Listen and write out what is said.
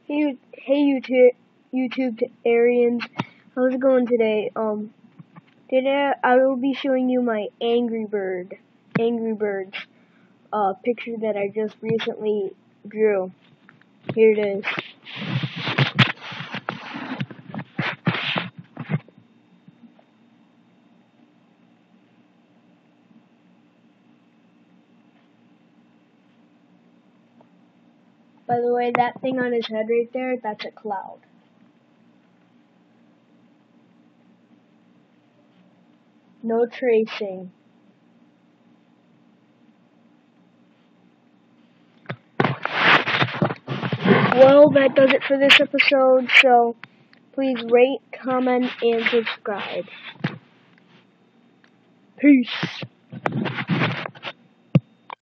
Hey YouTube Arians, how's it going today? Today I will be showing you my Angry Birds picture that I just recently drew. Here it is. By the way, that thing on his head right there, that's a cloud. No tracing. Well, that does it for this episode, so please rate, comment, and subscribe. Peace.